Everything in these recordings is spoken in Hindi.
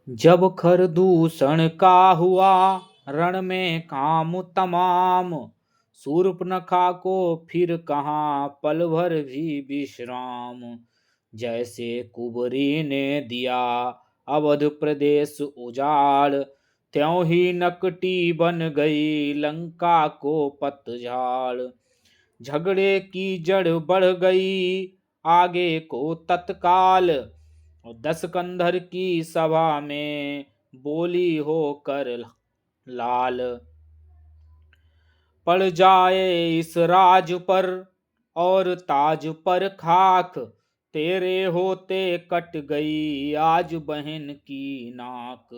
जब खरदूषण का हुआ रण में काम तमाम, शूर्पणखा को फिर कहाँ पल भर भी विश्राम। जैसे कुबरी ने दिया अवध प्रदेश उजाड़, त्यों ही नकटी बन गई लंका को पतझाड़। झगड़े की जड़ बढ़ गई आगे को तत्काल, और दस कंधर की सभा में बोली होकर लाल। पड़ जाए इस राज पर और ताज पर खाक, तेरे होते कट गई आज बहन की नाक।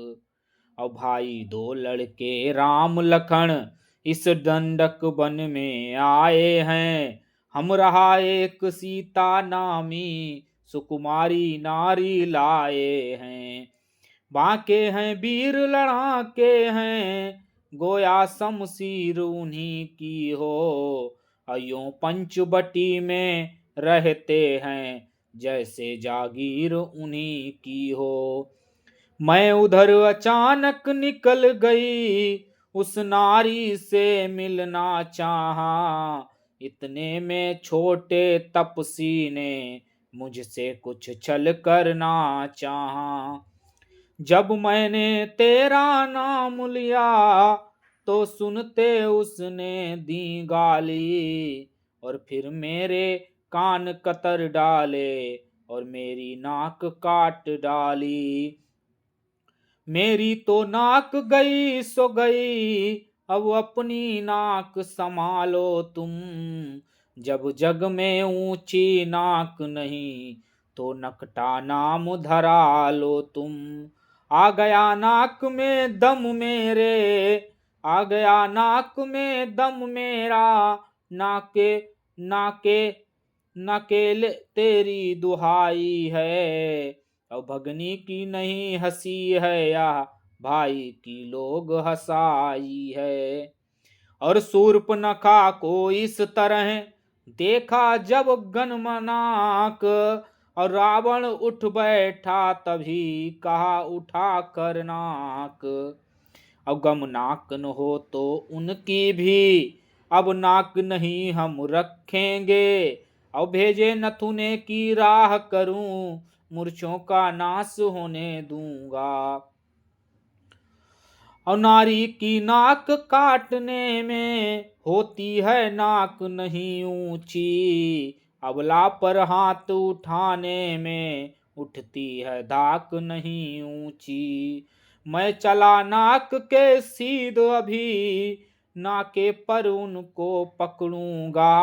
अब भाई दो लड़के राम लखन इस दंडक वन में आए हैं, हम रहा एक सीता नामी सुकुमारी नारी लाए हैं। बांके हैं वीर लड़ाके हैं, गोया शमशीर उन्हीं की हो, अयों पंचवटी में रहते हैं जैसे जागीर उन्हीं की हो। मैं उधर अचानक निकल गई उस नारी से मिलना चाहा, इतने में छोटे तपसी ने मुझसे कुछ छल करना चाहा। जब मैंने तेरा नाम लिया तो सुनते उसने दी गाली, और फिर मेरे कान कतर डाले और मेरी नाक काट डाली। मेरी तो नाक गई सो गई, अब अपनी नाक संभालो तुम। जब जग में ऊंची नाक नहीं तो नकटा नाम धरा लो तुम। आ गया नाक में दम मेरे, आ गया नाक में दम मेरा, नाके नाके नकेल तेरी दुहाई है। अब भगनी की नहीं हंसी है या भाई की लोग हंसाई है। और शूर्पणखा को इस तरह देखा जब गनमनाक, और रावण उठ बैठा तभी कहा उठा कर नाक। अब गम नाक न हो तो उनकी भी अब नाक नहीं हम रखेंगे, अब भेजे नथुने की राह करूं मूर्छों का नाश होने दूंगा। और नारी की नाक काटने में होती है नाक नहीं ऊंची, अबला पर हाथ उठाने में उठती है धाक नहीं ऊंची। मैं चला नाक के सीध अभी, नाके पर उनको पकड़ूंगा,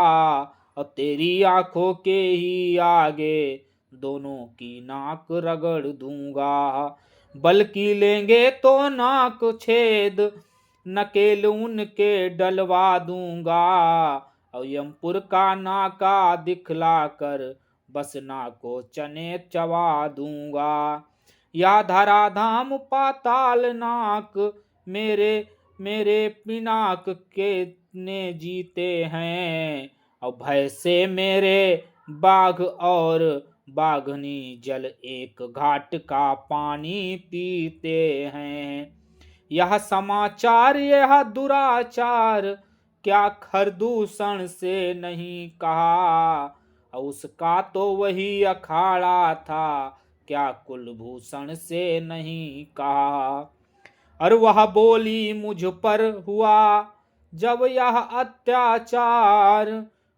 और तेरी आंखों के ही आगे दोनों की नाक रगड़ दूंगा। बल्कि लेंगे तो नाक छेद, नकेल उनके डलवा दूंगा, और यमपुर का नाका दिखला कर बसना को चने चबा दूंगा। या धराधाम पाताल नाक मेरे मेरे पिनाक के ने जीते हैं, और भय से मेरे बाघ और बाघनी जल एक घाट का पानी पीते हैं। यह समाचार यह दुराचार क्या खरदूषण से नहीं कहा, उसका तो वही अखाड़ा था क्या कुलभूषण से नहीं कहा। और वह बोली मुझ पर हुआ जब यह अत्याचार,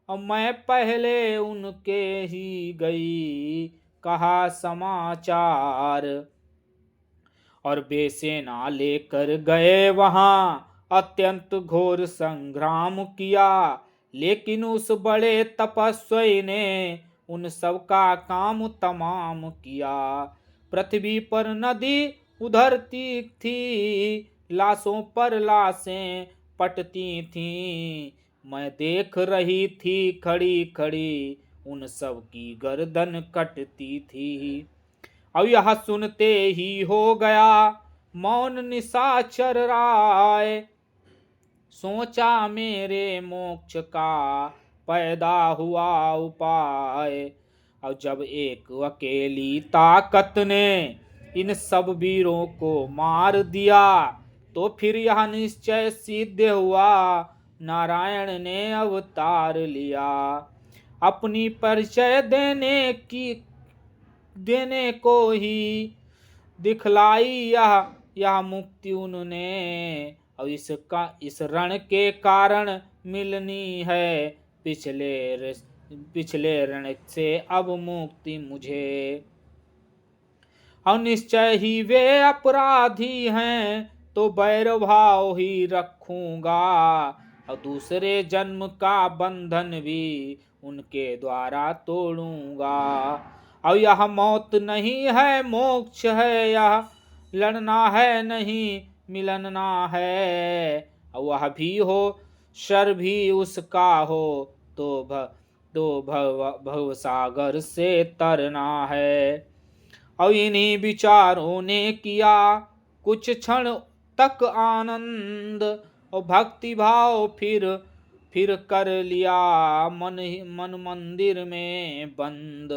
और मैं पहले उनके ही गई कहा समाचार। और बेसेना लेकर गए वहां अत्यंत घोर संग्राम किया, लेकिन उस बड़े तपस्वी ने उन सब का काम तमाम किया। पृथ्वी पर नदी उधरती थी, लाशों पर लाशें पटती थीं, मैं देख रही थी खड़ी खड़ी उन सब की गर्दन कटती थी। अब यह सुनते ही हो गया मौन निशाचर राय, सोचा मेरे मोक्ष का पैदा हुआ उपाय। और जब एक अकेली ताकत ने इन सब वीरों को मार दिया। तो फिर यह निश्चय सिद्ध हुआ, नारायण ने अवतार लिया। अपनी परिचय देने को ही दिखलाई यह मुक्ति उन्होंने। और इस रण के कारण मिलनी है, पिछले रण से अब मुक्ति मुझे। और निश्चय ही वे अपराधी हैं, तो बैर भाव ही रखूंगा। और दूसरे जन्म का बंधन भी उनके द्वारा तोड़ूंगा। और यह मौत नहीं है मोक्ष है, यह लड़ना है नहीं मिलना है। और वह भी हो शर भी उसका हो, तो भव सागर से तरना है। और इन्हीं विचारों ने किया कुछ क्षण तक आनंद। और भक्ति भाव फिर कर लिया मन मंदिर में बंद।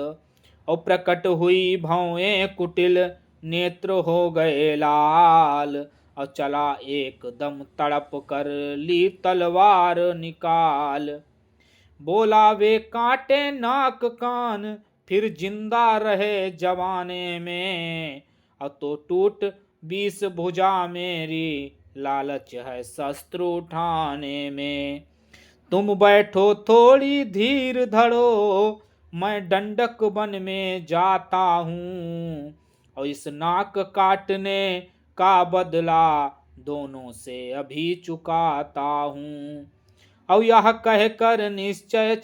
और प्रकट हुई भवें कुटिल, नेत्र हो गए लाल। और चला एकदम तड़प कर ली तलवार निकाल। बोला वे काटे नाक कान, फिर जिंदा रहे जवाने में। अब तो टूट 20 भुजा मेरी, लालच है शस्त्र उठाने में। तुम बैठो थोड़ी धीर धरो, मैं दंडक वन में जाता हूँ। और इस नाक काटने का बदला दोनों से अभी चुकाता हूँ। और यह कह कर निश्चय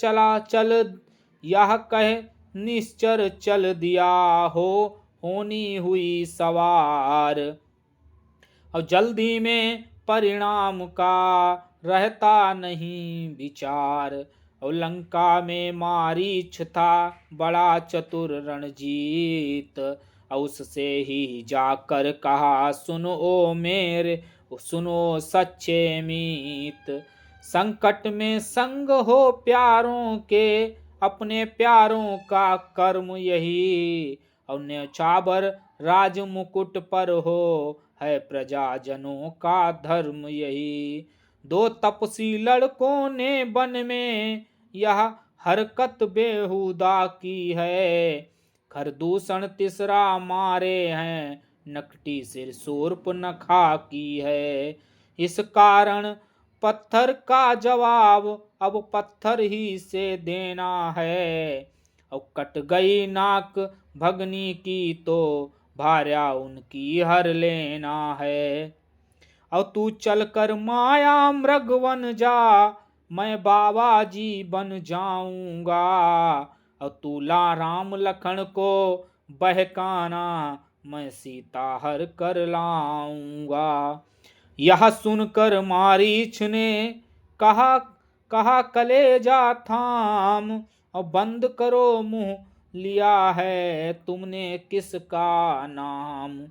निश्चर चल दिया होनी हुई सवार। और जल्दी में परिणाम का रहता नहीं विचार। और लंका में मारीच था बड़ा चतुर रणजीत। और उससे ही जाकर कहा सुनो सच्चे मीत। संकट में संग हो प्यारों के, अपने प्यारों का कर्म यही। और न्यौछावर राज मुकुट पर हो, है प्रजाजनों का धर्म यही। 2 तपसी लड़कों ने वन में यह हरकत बेहुदा की है। खरदूषण तीसरा मारे हैं, नकटी सिर शूर्पनखा की है। इस कारण पत्थर का जवाब अब पत्थर ही से देना है। और कट गई नाक भगनी की, तो भार्या उनकी हर लेना है। और तू चलकर माया मृगवन जा, मैं बाबा जी बन जाऊंगा। और तू ला राम लखन को बहकाना, मैं सीता हर कर लाऊंगा। यह सुनकर मारीच ने कहा कलेजा थाम। और बंद करो मुंह, लिया है तुमने किसका नाम।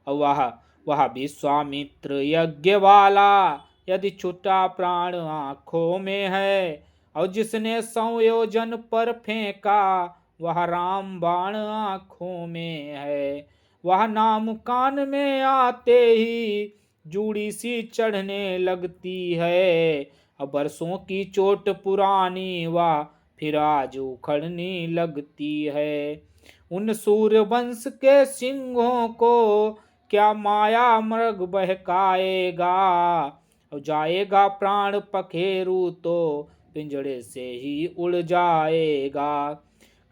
वह विश्वामित्र यज्ञ वाला, यदि छुटा प्राण आंखों में है। और जिसने 100 योजन पर फेंका, वह राम बाण आंखों में है। वह नाम कान में आते ही जूड़ी सी चढ़ने लगती है। अब बरसों की चोट पुरानी वह फिर आज उखड़ने लगती है। उन सूर्यवंश के सिंहों को क्या माया मृग बहकाएगा। और जाएगा प्राण पखेरु, तो पिंजड़े से ही उड़ जाएगा।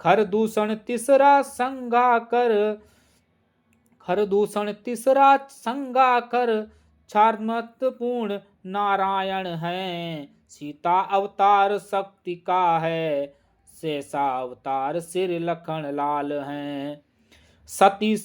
खरदूषण तीसरा संगा कर छार्मतपूर्ण नारायण हैं। सीता अवतार शक्ति का है, शेषा अवतार सिर लखन लाल हैं। सती